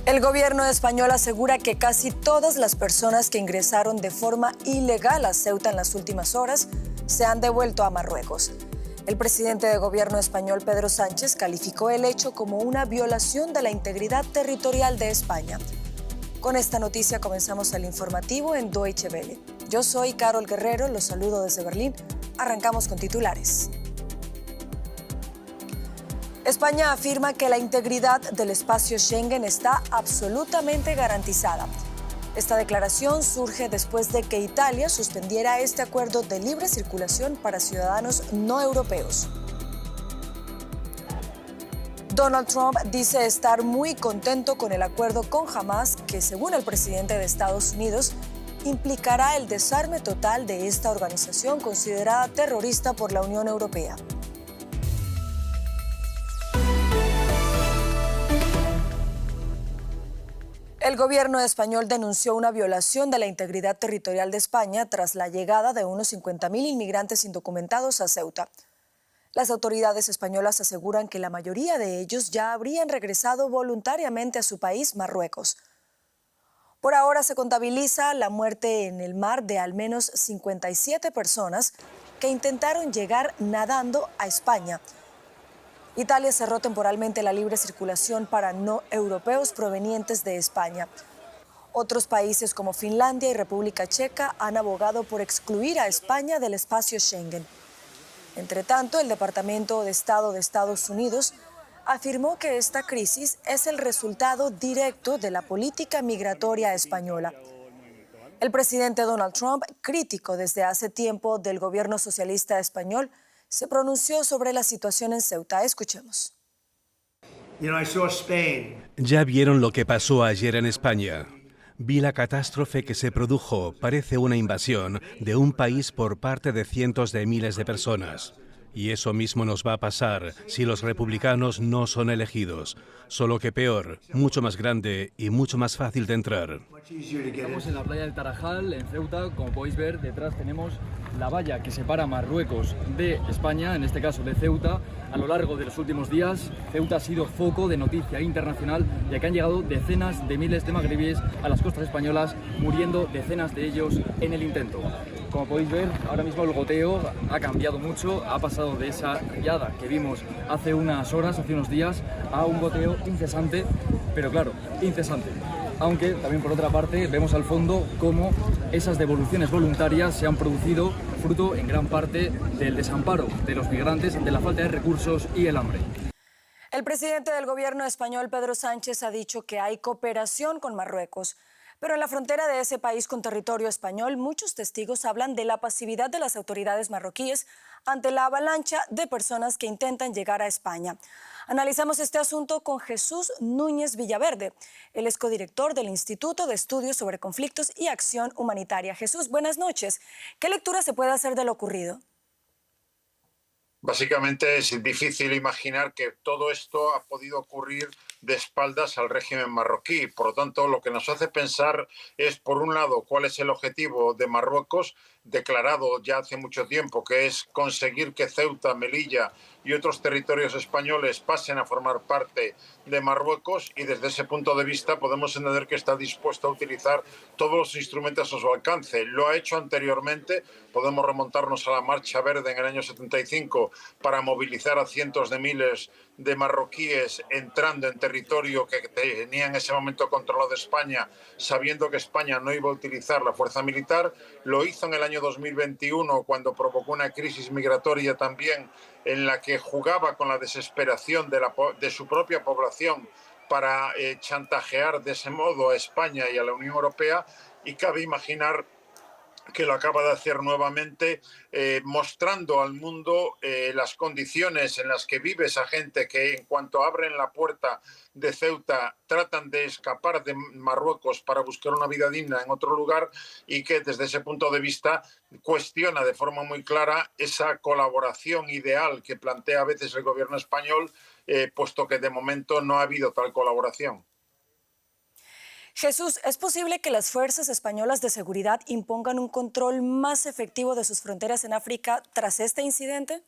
El gobierno español asegura que casi todas las personas que ingresaron de forma ilegal a Ceuta en las últimas horas se han devuelto a Marruecos. El presidente de gobierno español, Pedro Sánchez, calificó el hecho como una violación de la integridad territorial de España. Con esta noticia comenzamos el informativo en Deutsche Welle. Yo soy Carol Guerrero, los saludo desde Berlín. Arrancamos con titulares. España afirma que la integridad del espacio Schengen está absolutamente garantizada. Esta declaración surge después de que Italia suspendiera este acuerdo de libre circulación para ciudadanos no europeos. Donald Trump dice estar muy contento con el acuerdo con Hamás, que según el presidente de Estados Unidos, implicará el desarme total de esta organización considerada terrorista por la Unión Europea. El gobierno español denunció una violación de la integridad territorial de España tras la llegada de unos 50.000 inmigrantes indocumentados a Ceuta. Las autoridades españolas aseguran que la mayoría de ellos ya habrían regresado voluntariamente a su país, Marruecos. Por ahora se contabiliza la muerte en el mar de al menos 57 personas que intentaron llegar nadando a España. Italia cerró temporalmente la libre circulación para no europeos provenientes de España. Otros países como Finlandia y República Checa han abogado por excluir a España del espacio Schengen. Entre tanto, el Departamento de Estado de Estados Unidos afirmó que esta crisis es el resultado directo de la política migratoria española. El presidente Donald Trump, crítico desde hace tiempo del gobierno socialista español, se pronunció sobre la situación en Ceuta. Escuchemos. Ya vieron lo que pasó ayer en España. Vi la catástrofe que se produjo. Parece una invasión de un país por parte de cientos de miles de personas. Y eso mismo nos va a pasar si los republicanos no son elegidos. Solo que peor, mucho más grande y mucho más fácil de entrar. Estamos en la playa del Tarajal, en Ceuta. Como podéis ver, detrás tenemos la valla que separa Marruecos de España, en este caso de Ceuta. A lo largo de los últimos días, Ceuta ha sido foco de noticia internacional, ya que han llegado decenas de miles de magrebíes a las costas españolas, muriendo decenas de ellos en el intento. Como podéis ver, ahora mismo el goteo ha cambiado mucho, ha pasado de esa riada que vimos hace unas horas, hace unos días, a un goteo incesante, pero claro, incesante. Aunque también por otra parte vemos al fondo cómo esas devoluciones voluntarias se han producido fruto en gran parte del desamparo de los migrantes ante la falta de recursos y el hambre. El presidente del gobierno español, Pedro Sánchez, ha dicho que hay cooperación con Marruecos. Pero en la frontera de ese país con territorio español, muchos testigos hablan de la pasividad de las autoridades marroquíes ante la avalancha de personas que intentan llegar a España. Analizamos este asunto con Jesús Núñez Villaverde. Él es codirector del Instituto de Estudios sobre Conflictos y Acción Humanitaria. Jesús, buenas noches. ¿Qué lectura se puede hacer de lo ocurrido? Básicamente es difícil imaginar que todo esto ha podido ocurrir de espaldas al régimen marroquí. Por lo tanto, lo que nos hace pensar es, por un lado, cuál es el objetivo de Marruecos, declarado ya hace mucho tiempo, que es conseguir que Ceuta, Melilla y otros territorios españoles pasen a formar parte de Marruecos, y desde ese punto de vista podemos entender que está dispuesto a utilizar todos los instrumentos a su alcance. Lo ha hecho anteriormente, podemos remontarnos a la Marcha Verde en el año 75 para movilizar a cientos de miles de marroquíes entrando en territorio que tenía en ese momento controlado España, sabiendo que España no iba a utilizar la fuerza militar. Lo hizo en el año 2021 cuando provocó una crisis migratoria también, en la que jugaba con la desesperación de su propia población para chantajear de ese modo a España y a la Unión Europea, y cabe imaginar que lo acaba de hacer nuevamente, mostrando al mundo las condiciones en las que vive esa gente que, en cuanto abren la puerta de Ceuta, tratan de escapar de Marruecos para buscar una vida digna en otro lugar, y que desde ese punto de vista cuestiona de forma muy clara esa colaboración ideal que plantea a veces el gobierno español, puesto que de momento no ha habido tal colaboración. Jesús, ¿es posible que las fuerzas españolas de seguridad impongan un control más efectivo de sus fronteras en África tras este incidente?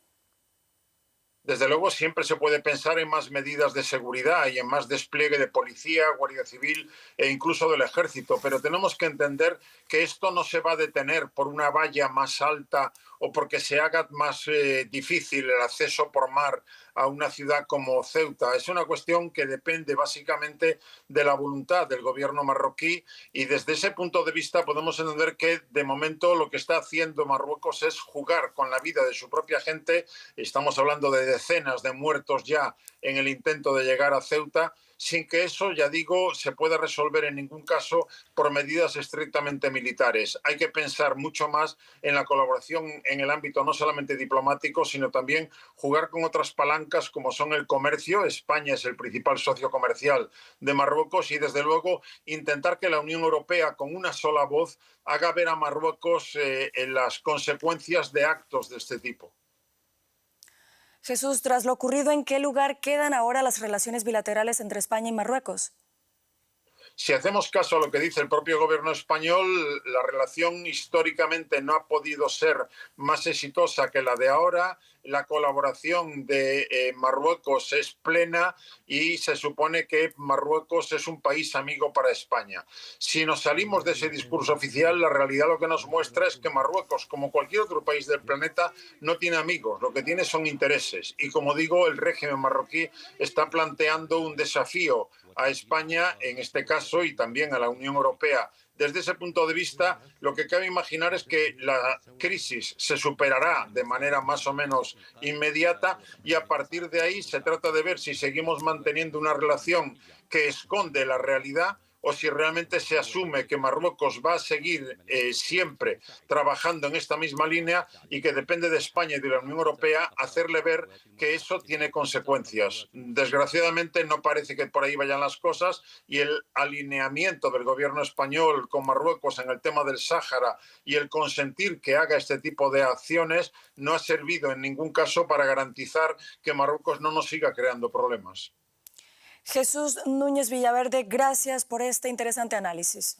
Desde luego siempre se puede pensar en más medidas de seguridad y en más despliegue de policía, guardia civil e incluso del ejército, pero tenemos que entender que esto no se va a detener por una valla más alta o porque se haga más difícil el acceso por mar a una ciudad como Ceuta. Es una cuestión que depende básicamente de la voluntad del gobierno marroquí y desde ese punto de vista podemos entender que de momento lo que está haciendo Marruecos es jugar con la vida de su propia gente. Estamos hablando de decenas de muertos ya en el intento de llegar a Ceuta, sin que eso, ya digo, se pueda resolver en ningún caso por medidas estrictamente militares. Hay que pensar mucho más en la colaboración en el ámbito no solamente diplomático, sino también jugar con otras palancas como son el comercio. España es el principal socio comercial de Marruecos y, desde luego, intentar que la Unión Europea, con una sola voz, haga ver a Marruecos en las consecuencias de actos de este tipo. Jesús, tras lo ocurrido, ¿en qué lugar quedan ahora las relaciones bilaterales entre España y Marruecos? Si hacemos caso a lo que dice el propio gobierno español, la relación históricamente no ha podido ser más exitosa que la de ahora. La colaboración de Marruecos es plena y se supone que Marruecos es un país amigo para España. Si nos salimos de ese discurso oficial, la realidad lo que nos muestra es que Marruecos, como cualquier otro país del planeta, no tiene amigos, lo que tiene son intereses. Y como digo, el régimen marroquí está planteando un desafío a España, en este caso, y también a la Unión Europea. Desde ese punto de vista, lo que cabe imaginar es que la crisis se superará de manera más o menos inmediata y a partir de ahí se trata de ver si seguimos manteniendo una relación que esconde la realidad o si realmente se asume que Marruecos va a seguir siempre trabajando en esta misma línea y que depende de España y de la Unión Europea hacerle ver que eso tiene consecuencias. Desgraciadamente no parece que por ahí vayan las cosas y el alineamiento del gobierno español con Marruecos en el tema del Sáhara y el consentir que haga este tipo de acciones no ha servido en ningún caso para garantizar que Marruecos no nos siga creando problemas. Jesús Núñez Villaverde, gracias por este interesante análisis.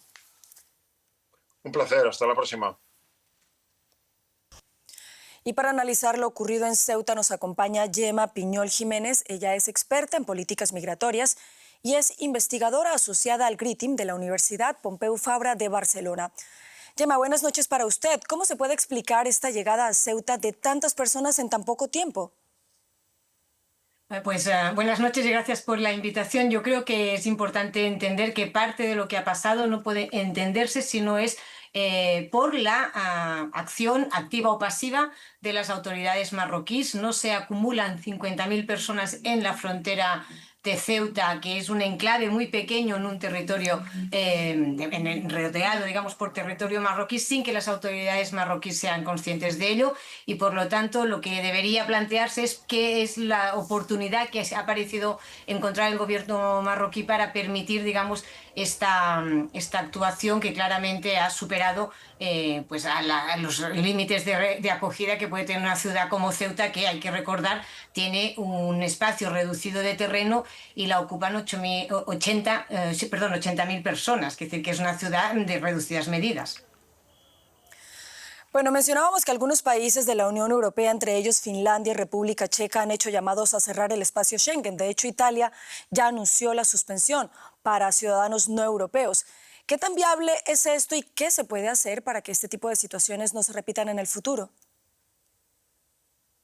Un placer, hasta la próxima. Y para analizar lo ocurrido en Ceuta nos acompaña Gemma Piñol Jiménez. Ella es experta en políticas migratorias y es investigadora asociada al GRITIM de la Universidad Pompeu Fabra de Barcelona. Gemma, buenas noches para usted. ¿Cómo se puede explicar esta llegada a Ceuta de tantas personas en tan poco tiempo? Pues buenas noches y gracias por la invitación. Yo creo que es importante entender que parte de lo que ha pasado no puede entenderse si no es por la acción activa o pasiva de las autoridades marroquíes. No se acumulan 50.000 personas en la frontera de Ceuta, que es un enclave muy pequeño en un territorio rodeado, digamos, por territorio marroquí, sin que las autoridades marroquíes sean conscientes de ello, y por lo tanto lo que debería plantearse es qué es la oportunidad que ha parecido encontrar el gobierno marroquí para permitir, digamos, esta actuación que claramente ha superado pues a los límites de acogida que puede tener una ciudad como Ceuta, que hay que recordar tiene un espacio reducido de terreno y la ocupan 80.000 personas, es decir, que es una ciudad de reducidas medidas. Bueno, mencionábamos que algunos países de la Unión Europea, entre ellos Finlandia y República Checa, han hecho llamados a cerrar el espacio Schengen. De hecho, Italia ya anunció la suspensión para ciudadanos no europeos. ¿Qué tan viable es esto y qué se puede hacer para que este tipo de situaciones no se repitan en el futuro?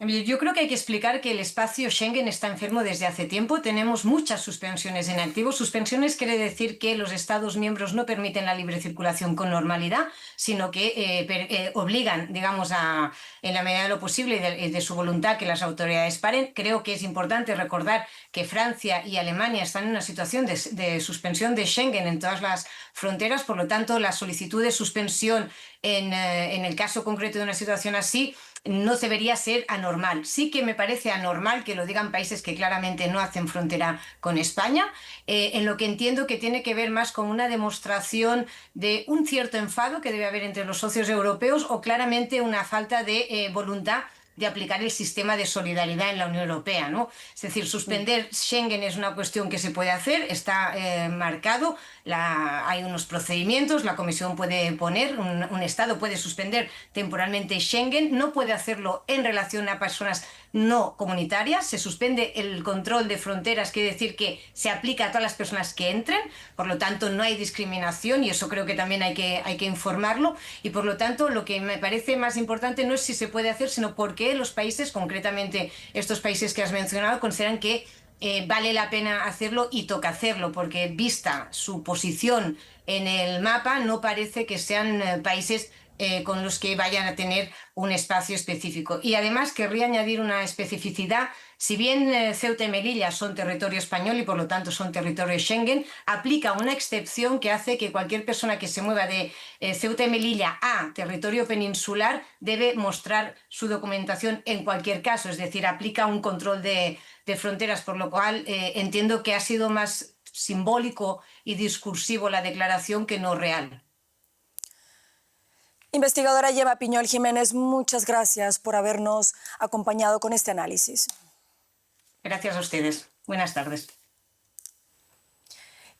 Yo creo que hay que explicar que el espacio Schengen está enfermo desde hace tiempo. Tenemos muchas suspensiones en activo. Suspensiones quiere decir que los Estados miembros no permiten la libre circulación con normalidad, sino que obligan, digamos, en la medida de lo posible y de su voluntad que las autoridades paren. Creo que es importante recordar que Francia y Alemania están en una situación de suspensión de Schengen en todas las fronteras. Por lo tanto, la solicitud de suspensión en el caso concreto de una situación así no debería ser anormal. Sí que me parece anormal que lo digan países que claramente no hacen frontera con España, en lo que entiendo que tiene que ver más con una demostración de un cierto enfado que debe haber entre los socios europeos o claramente una falta de voluntad de aplicar el sistema de solidaridad en la Unión Europea, ¿no? Es decir, suspender Schengen es una cuestión que se puede hacer, está marcado, hay unos procedimientos, la Comisión puede poner, un Estado puede suspender temporalmente Schengen, no puede hacerlo en relación a personas no comunitaria, se suspende el control de fronteras, quiere decir que se aplica a todas las personas que entren, por lo tanto no hay discriminación y eso creo que también hay que informarlo y por lo tanto lo que me parece más importante no es si se puede hacer, sino por qué los países, concretamente estos países que has mencionado, consideran que vale la pena hacerlo y toca hacerlo, porque vista su posición en el mapa no parece que sean países con los que vayan a tener un espacio específico. Y además querría añadir una especificidad. Si bien Ceuta y Melilla son territorio español y por lo tanto son territorio Schengen, aplica una excepción que hace que cualquier persona que se mueva de Ceuta y Melilla a territorio peninsular debe mostrar su documentación en cualquier caso, es decir, aplica un control de fronteras, por lo cual entiendo que ha sido más simbólico y discursivo la declaración que no real. Investigadora Gemma Piñol Jiménez, muchas gracias por habernos acompañado con este análisis. Gracias a ustedes. Buenas tardes.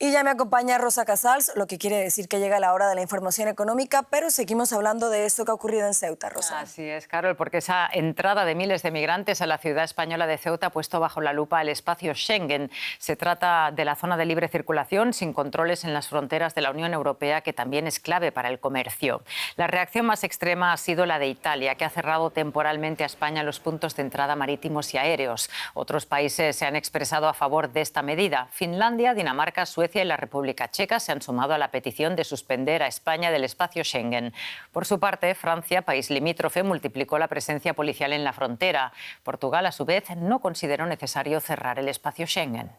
Y ya me acompaña Rosa Casals, lo que quiere decir que llega la hora de la información económica, pero seguimos hablando de esto que ha ocurrido en Ceuta, Rosa. Así es, Carol, porque esa entrada de miles de migrantes a la ciudad española de Ceuta ha puesto bajo la lupa el espacio Schengen. Se trata de la zona de libre circulación sin controles en las fronteras de la Unión Europea, que también es clave para el comercio. La reacción más extrema ha sido la de Italia, que ha cerrado temporalmente a España los puntos de entrada marítimos y aéreos. Otros países se han expresado a favor de esta medida. Finlandia, Dinamarca, Suecia y la República Checa se han sumado a la petición de suspender a España del espacio Schengen. Por su parte, Francia, país limítrofe, multiplicó la presencia policial en la frontera. Portugal, a su vez, no consideró necesario cerrar el espacio Schengen.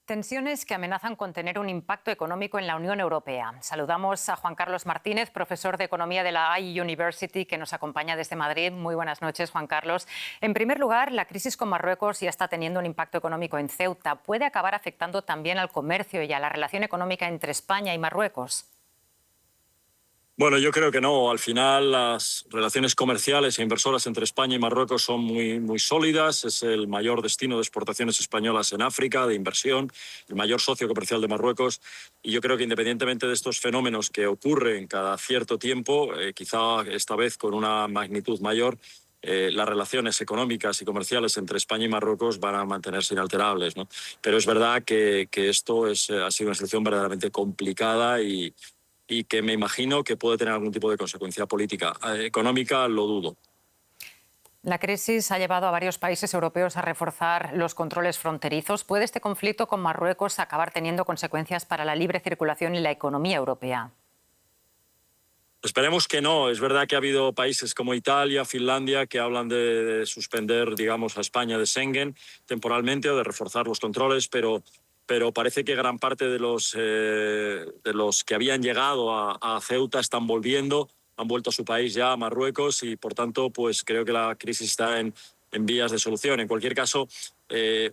Tensiones que amenazan con tener un impacto económico en la Unión Europea. Saludamos a Juan Carlos Martínez, profesor de Economía de la iUniversity, que nos acompaña desde Madrid. Muy buenas noches, Juan Carlos. En primer lugar, la crisis con Marruecos ya está teniendo un impacto económico en Ceuta. ¿Puede acabar afectando también al comercio y a la relación económica entre España y Marruecos? Bueno, yo creo que no. Al final, las relaciones comerciales e inversoras entre España y Marruecos son muy sólidas. Es el mayor destino de exportaciones españolas en África, de inversión, el mayor socio comercial de Marruecos. Y yo creo que independientemente de estos fenómenos que ocurren cada cierto tiempo, quizá esta vez con una magnitud mayor, las relaciones económicas y comerciales entre España y Marruecos van a mantenerse inalterables, ¿no? Pero es verdad que esto ha sido una situación verdaderamente complicada y que me imagino que puede tener algún tipo de consecuencia política. Económica, lo dudo. La crisis ha llevado a varios países europeos a reforzar los controles fronterizos. ¿Puede este conflicto con Marruecos acabar teniendo consecuencias para la libre circulación y la economía europea? Esperemos que no. Es verdad que ha habido países como Italia, Finlandia, que hablan de suspender, digamos, a España de Schengen temporalmente o de reforzar los controles, pero parece que gran parte de los que habían llegado a Ceuta están volviendo, han vuelto a su país ya, a Marruecos, y por tanto pues creo que la crisis está en vías de solución. En cualquier caso,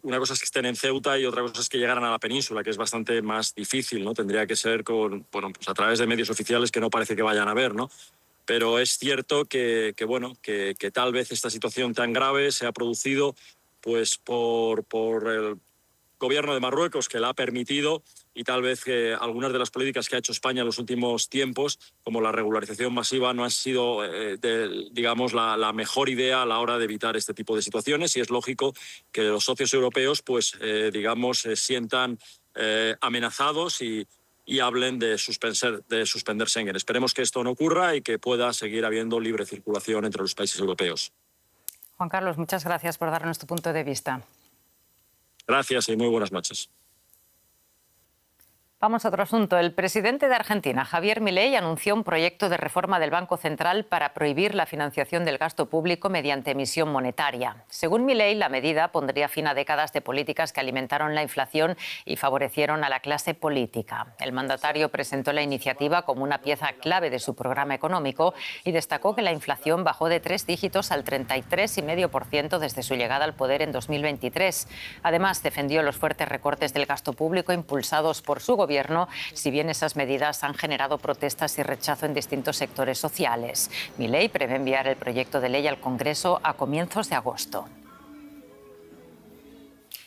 una cosa es que estén en Ceuta y otra cosa es que llegaran a la península, que es bastante más difícil, ¿no? Tendría que ser pues a través de medios oficiales que no parece que vayan a ver, ¿no? Pero es cierto que tal vez esta situación tan grave se ha producido pues por el gobierno de Marruecos, que la ha permitido, y tal vez que algunas de las políticas que ha hecho España en los últimos tiempos, como la regularización masiva, no han sido, digamos, la mejor idea a la hora de evitar este tipo de situaciones, y es lógico que los socios europeos, pues, digamos, se sientan amenazados y hablen de suspender Schengen. Esperemos que esto no ocurra y que pueda seguir habiendo libre circulación entre los países europeos. Juan Carlos, muchas gracias por darnos tu punto de vista. Gracias y muy buenas noches. Vamos a otro asunto. El presidente de Argentina, Javier Milei, anunció un proyecto de reforma del Banco Central para prohibir la financiación del gasto público mediante emisión monetaria. Según Milei, la medida pondría fin a décadas de políticas que alimentaron la inflación y favorecieron a la clase política. El mandatario presentó la iniciativa como una pieza clave de su programa económico y destacó que la inflación bajó de 3 dígitos al 33,5% desde su llegada al poder en 2023. Además, defendió los fuertes recortes del gasto público impulsados por su gobierno, si bien esas medidas han generado protestas y rechazo en distintos sectores sociales. Milei prevé enviar el proyecto de ley al Congreso a comienzos de agosto.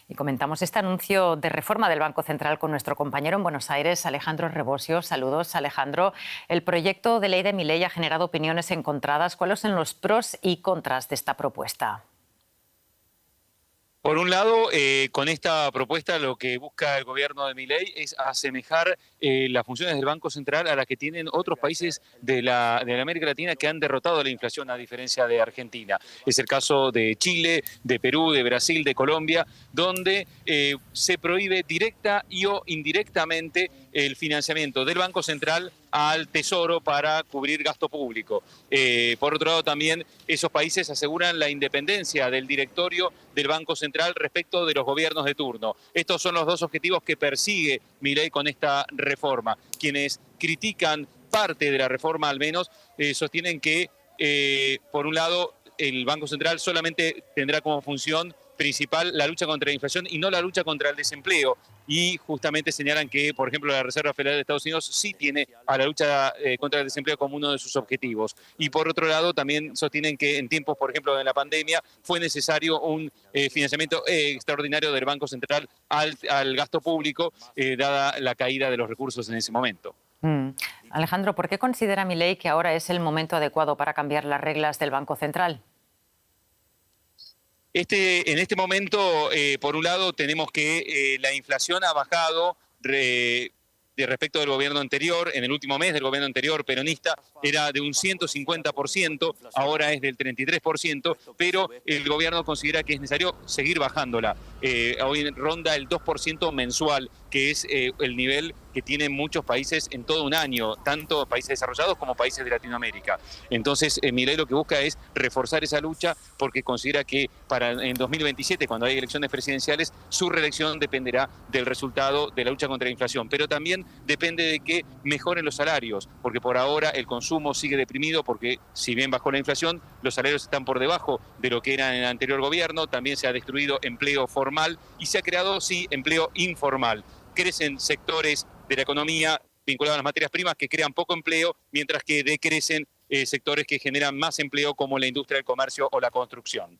Y comentamos este anuncio de reforma del Banco Central con nuestro compañero en Buenos Aires, Alejandro Rebosio. Saludos, Alejandro. El proyecto de ley de Milei ha generado opiniones encontradas. ¿Cuáles son los pros y contras de esta propuesta? Por un lado, con esta propuesta lo que busca el gobierno de Milei es asemejar las funciones del Banco Central a las que tienen otros países de la América Latina que han derrotado la inflación, a diferencia de Argentina. Es el caso de Chile, de Perú, de Brasil, de Colombia, donde se prohíbe directa y o indirectamente el financiamiento del Banco Central al Tesoro para cubrir gasto público. Por otro lado, también esos países aseguran la independencia del directorio del Banco Central respecto de los gobiernos de turno. Estos son los dos objetivos que persigue Milei con esta reforma. Quienes critican parte de la reforma, al menos, sostienen que, por un lado, el Banco Central solamente tendrá como función principal la lucha contra la inflación y no la lucha contra el desempleo. Y justamente señalan que, por ejemplo, la Reserva Federal de Estados Unidos sí tiene a la lucha contra el desempleo como uno de sus objetivos. Y por otro lado, también sostienen que en tiempos, por ejemplo, de la pandemia, fue necesario un financiamiento extraordinario del Banco Central al gasto público, dada la caída de los recursos en ese momento. Alejandro, ¿por qué considera Milei que ahora es el momento adecuado para cambiar las reglas del Banco Central? En este momento, por un lado, tenemos que la inflación ha bajado respecto del gobierno anterior. En el último mes del gobierno anterior peronista era de un 150%, ahora es del 33%, pero el gobierno considera que es necesario seguir bajándola. Hoy ronda el 2% mensual, que es el nivel que tienen muchos países en todo un año, tanto países desarrollados como países de Latinoamérica. Entonces, Milei lo que busca es reforzar esa lucha porque considera que en 2027, cuando hay elecciones presidenciales, su reelección dependerá del resultado de la lucha contra la inflación, pero también depende de que mejoren los salarios, porque por ahora el consumo sigue deprimido porque, si bien bajó la inflación, los salarios están por debajo de lo que eran en el anterior gobierno. También se ha destruido empleo formal y se ha creado, sí, empleo informal. Crecen sectores de la economía vinculados a las materias primas que crean poco empleo, mientras que decrecen sectores que generan más empleo, como la industria, el comercio o la construcción.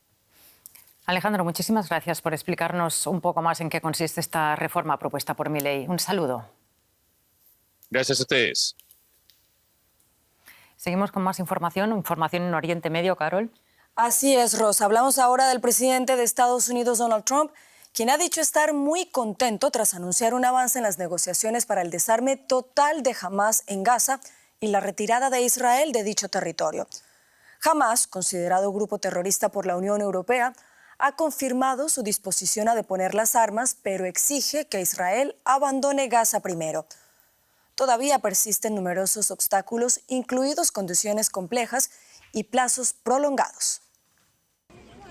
Alejandro, muchísimas gracias por explicarnos un poco más en qué consiste esta reforma propuesta por Milei. Un saludo. Gracias a ustedes. Seguimos con más información en Oriente Medio, Carol. Así es, Rosa. Hablamos ahora del presidente de Estados Unidos, Donald Trump, quien ha dicho estar muy contento tras anunciar un avance en las negociaciones para el desarme total de Hamás en Gaza y la retirada de Israel de dicho territorio. Hamás, considerado grupo terrorista por la Unión Europea, ha confirmado su disposición a deponer las armas, pero exige que Israel abandone Gaza primero. Todavía persisten numerosos obstáculos, incluidos condiciones complejas y plazos prolongados.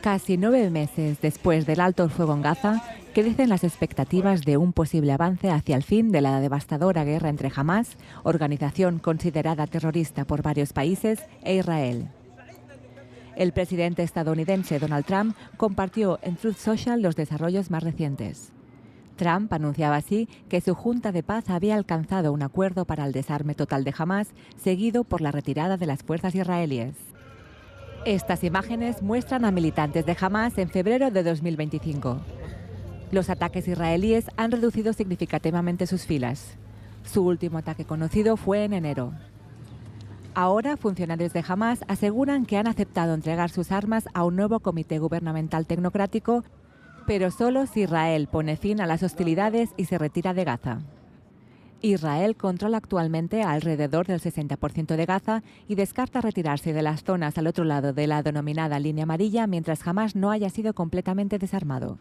Casi 9 meses después del alto el fuego en Gaza, crecen las expectativas de un posible avance hacia el fin de la devastadora guerra entre Hamás, organización considerada terrorista por varios países, e Israel. El presidente estadounidense Donald Trump compartió en Truth Social los desarrollos más recientes. Trump anunciaba así que su Junta de Paz había alcanzado un acuerdo para el desarme total de Hamás, seguido por la retirada de las fuerzas israelíes. Estas imágenes muestran a militantes de Hamás en febrero de 2025. Los ataques israelíes han reducido significativamente sus filas. Su último ataque conocido fue en enero. Ahora, funcionarios de Hamás aseguran que han aceptado entregar sus armas a un nuevo comité gubernamental tecnocrático, pero solo si Israel pone fin a las hostilidades y se retira de Gaza. Israel controla actualmente alrededor del 60% de Gaza y descarta retirarse de las zonas al otro lado de la denominada línea amarilla mientras Hamás no haya sido completamente desarmado.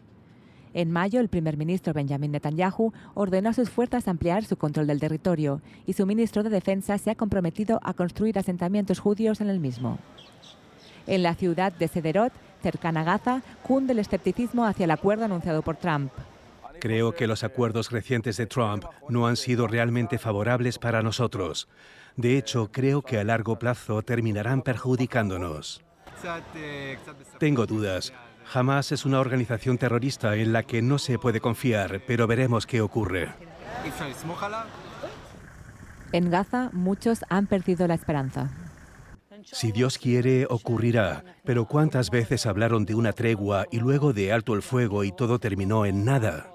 En mayo, el primer ministro Benjamin Netanyahu ordenó a sus fuerzas ampliar su control del territorio y su ministro de Defensa se ha comprometido a construir asentamientos judíos en el mismo. En la ciudad de Sderot, cercana a Gaza, cunde el escepticismo hacia el acuerdo anunciado por Trump. Creo que los acuerdos recientes de Trump no han sido realmente favorables para nosotros. De hecho, creo que a largo plazo terminarán perjudicándonos. Tengo dudas. Hamás es una organización terrorista en la que no se puede confiar, pero veremos qué ocurre. En Gaza, muchos han perdido la esperanza. Si Dios quiere, ocurrirá. Pero ¿cuántas veces hablaron de una tregua y luego de alto el fuego y todo terminó en nada?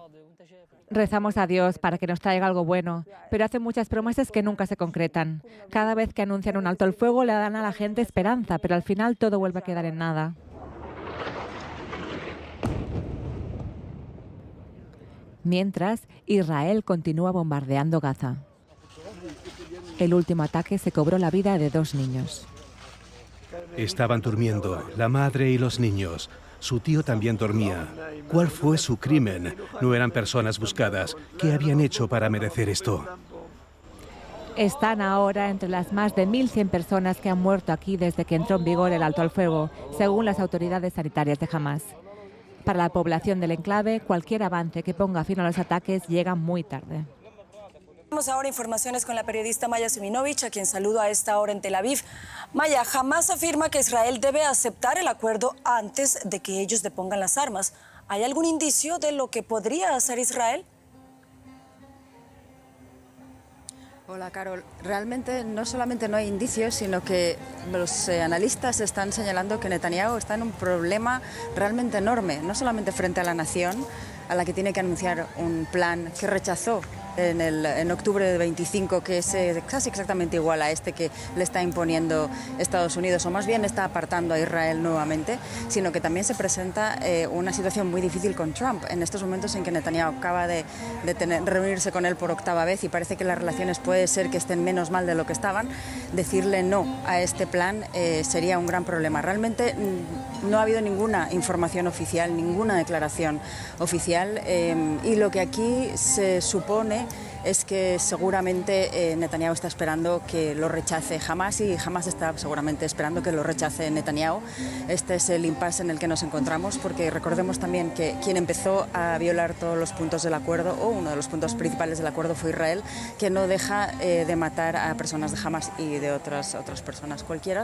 Rezamos a Dios para que nos traiga algo bueno, pero hace muchas promesas que nunca se concretan. Cada vez que anuncian un alto el fuego le dan a la gente esperanza, pero al final todo vuelve a quedar en nada. Mientras, Israel continúa bombardeando Gaza. El último ataque se cobró la vida de 2 niños. Estaban durmiendo, la madre y los niños. Su tío también dormía. ¿Cuál fue su crimen? No eran personas buscadas. ¿Qué habían hecho para merecer esto? Están ahora entre las más de 1.100 personas que han muerto aquí desde que entró en vigor el alto al fuego, según las autoridades sanitarias de Hamás. Para la población del enclave, cualquier avance que ponga fin a los ataques llega muy tarde. Tenemos ahora informaciones con la periodista Maya Siminovich, a quien saludo a esta hora en Tel Aviv. Maya, Hamás afirma que Israel debe aceptar el acuerdo antes de que ellos depongan las armas. ¿Hay algún indicio de lo que podría hacer Israel? Hola, Carol. Realmente no solamente no hay indicios, sino que los analistas están señalando que Netanyahu está en un problema realmente enorme, no solamente frente a la nación, a la que tiene que anunciar un plan que rechazó en octubre de 25, que es casi exactamente igual a este que le está imponiendo Estados Unidos, o más bien está apartando a Israel nuevamente, sino que también se presenta una situación muy difícil con Trump, en estos momentos en que Netanyahu acaba de reunirse con él por 8ª vez y parece que las relaciones puede ser que estén menos mal de lo que estaban. Decirle no a este plan sería un gran problema. Realmente no ha habido ninguna información oficial, ninguna declaración oficial, y lo que aquí se supone es que seguramente Netanyahu está esperando que lo rechace Hamás y Hamás está seguramente esperando que lo rechace Netanyahu. Este es el impasse en el que nos encontramos, porque recordemos también que quien empezó a violar todos los puntos del acuerdo, o uno de los puntos principales del acuerdo, fue Israel, que no deja de matar a personas de Hamás y de otras personas cualquiera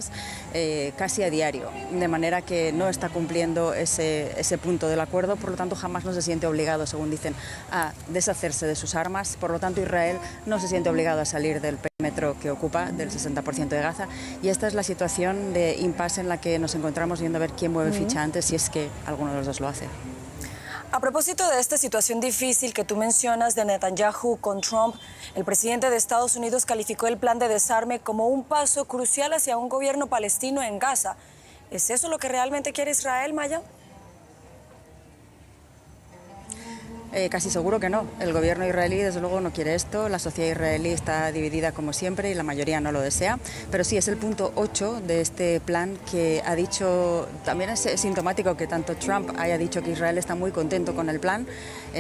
casi a diario, de manera que no está cumpliendo ese punto del acuerdo. Por lo tanto, Hamás no se siente obligado, según dicen, a deshacerse de sus armas. Por lo tanto, Israel no se siente obligado a salir del perímetro que ocupa, del 60% de Gaza, y esta es la situación de impasse en la que nos encontramos, viendo a ver quién mueve ficha antes, si es que alguno de los dos lo hace. A propósito de esta situación difícil que tú mencionas de Netanyahu con Trump, el presidente de Estados Unidos calificó el plan de desarme como un paso crucial hacia un gobierno palestino en Gaza. ¿Es eso lo que realmente quiere Israel, Maya? Casi seguro que no. El gobierno israelí, desde luego, no quiere esto. La sociedad israelí está dividida como siempre y la mayoría no lo desea. Pero sí, es el punto 8 de este plan que ha dicho. También es sintomático que tanto Trump haya dicho que Israel está muy contento con el plan,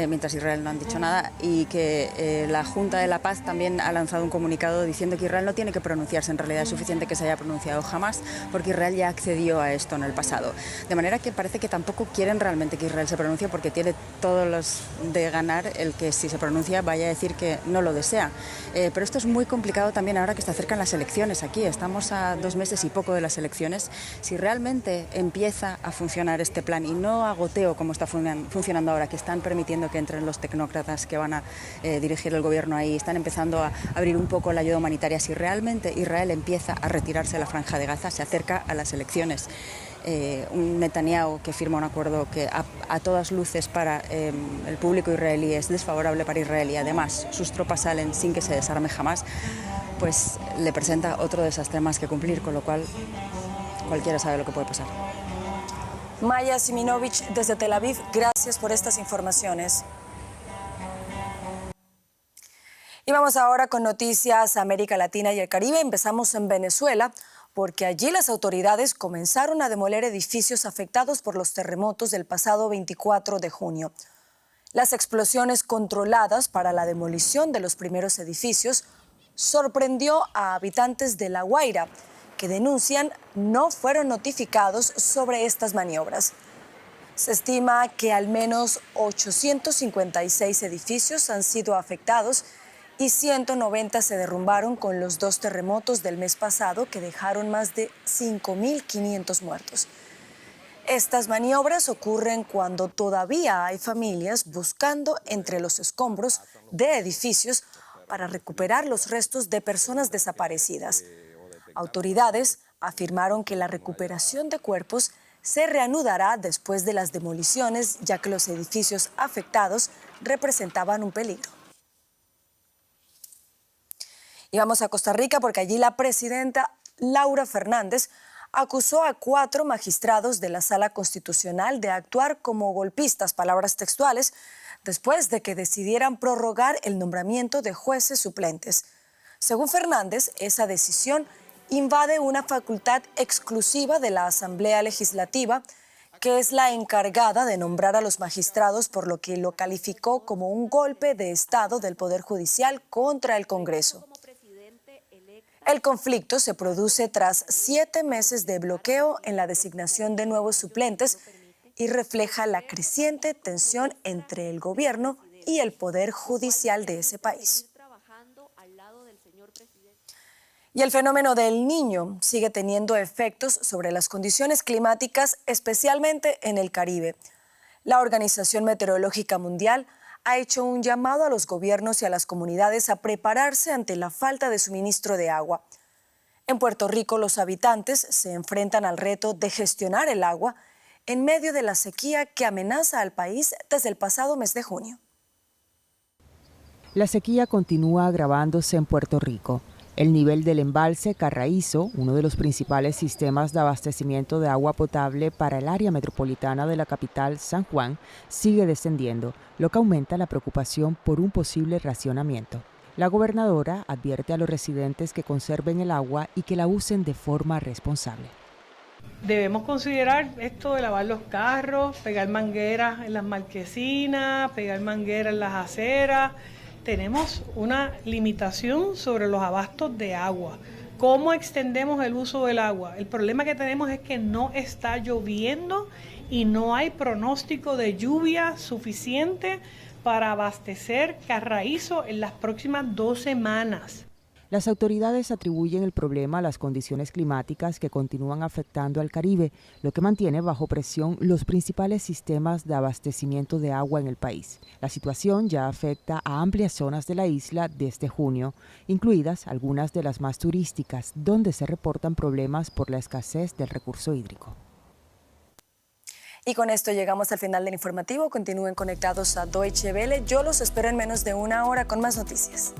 mientras Israel no han dicho nada, y que la Junta de la Paz también ha lanzado un comunicado diciendo que Israel no tiene que pronunciarse. En realidad es suficiente que se haya pronunciado Hamás, porque Israel ya accedió a esto en el pasado. De manera que parece que tampoco quieren realmente que Israel se pronuncie, porque tiene todos los de ganar el que, si se pronuncia, vaya a decir que no lo desea. Pero esto es muy complicado también ahora que se acercan las elecciones aquí. Estamos a 2 meses y poco de las elecciones. Si realmente empieza a funcionar este plan, y no a goteo como está funcionando ahora, que están permitiendo que entren los tecnócratas que van a dirigir el gobierno ahí, están empezando a abrir un poco la ayuda humanitaria, si realmente Israel empieza a retirarse de la Franja de Gaza, se acerca a las elecciones. Un Netanyahu que firma un acuerdo que a todas luces para el público israelí es desfavorable para Israel, y además sus tropas salen sin que se desarme jamás, pues le presenta otro desastre más que cumplir, con lo cual cualquiera sabe lo que puede pasar. Maya Siminovich, desde Tel Aviv, gracias por estas informaciones. Y vamos ahora con noticias América Latina y el Caribe. Empezamos en Venezuela, porque allí las autoridades comenzaron a demoler edificios afectados por los terremotos del pasado 24 de junio. Las explosiones controladas para la demolición de los primeros edificios sorprendió a habitantes de La Guaira, que denuncian no fueron notificados sobre estas maniobras. Se estima que al menos 856 edificios han sido afectados y 190 se derrumbaron con los 2 terremotos del mes pasado, que dejaron más de 5.500 muertos. Estas maniobras ocurren cuando todavía hay familias buscando entre los escombros de edificios para recuperar los restos de personas desaparecidas. Autoridades afirmaron que la recuperación de cuerpos se reanudará después de las demoliciones, ya que los edificios afectados representaban un peligro. Y vamos a Costa Rica porque allí la presidenta Laura Fernández acusó a 4 magistrados de la Sala Constitucional de actuar como golpistas, palabras textuales, después de que decidieran prorrogar el nombramiento de jueces suplentes. Según Fernández, esa decisión invade una facultad exclusiva de la Asamblea Legislativa, que es la encargada de nombrar a los magistrados, por lo que lo calificó como un golpe de Estado del Poder Judicial contra el Congreso. El conflicto se produce tras 7 meses de bloqueo en la designación de nuevos suplentes y refleja la creciente tensión entre el gobierno y el Poder Judicial de ese país. Y el fenómeno del Niño sigue teniendo efectos sobre las condiciones climáticas, especialmente en el Caribe. La Organización Meteorológica Mundial ha hecho un llamado a los gobiernos y a las comunidades a prepararse ante la falta de suministro de agua. En Puerto Rico, los habitantes se enfrentan al reto de gestionar el agua en medio de la sequía que amenaza al país desde el pasado mes de junio. La sequía continúa agravándose en Puerto Rico. El nivel del embalse Carraízo, uno de los principales sistemas de abastecimiento de agua potable para el área metropolitana de la capital, San Juan, sigue descendiendo, lo que aumenta la preocupación por un posible racionamiento. La gobernadora advierte a los residentes que conserven el agua y que la usen de forma responsable. Debemos considerar esto de lavar los carros, pegar mangueras en las marquesinas, pegar mangueras en las aceras. Tenemos una limitación sobre los abastos de agua. ¿Cómo extendemos el uso del agua? El problema que tenemos es que no está lloviendo y no hay pronóstico de lluvia suficiente para abastecer Carraízo en las próximas 2 semanas. Las autoridades atribuyen el problema a las condiciones climáticas que continúan afectando al Caribe, lo que mantiene bajo presión los principales sistemas de abastecimiento de agua en el país. La situación ya afecta a amplias zonas de la isla desde junio, incluidas algunas de las más turísticas, donde se reportan problemas por la escasez del recurso hídrico. Y con esto llegamos al final del informativo. Continúen conectados a Deutsche Welle. Yo los espero en menos de 1 hora con más noticias.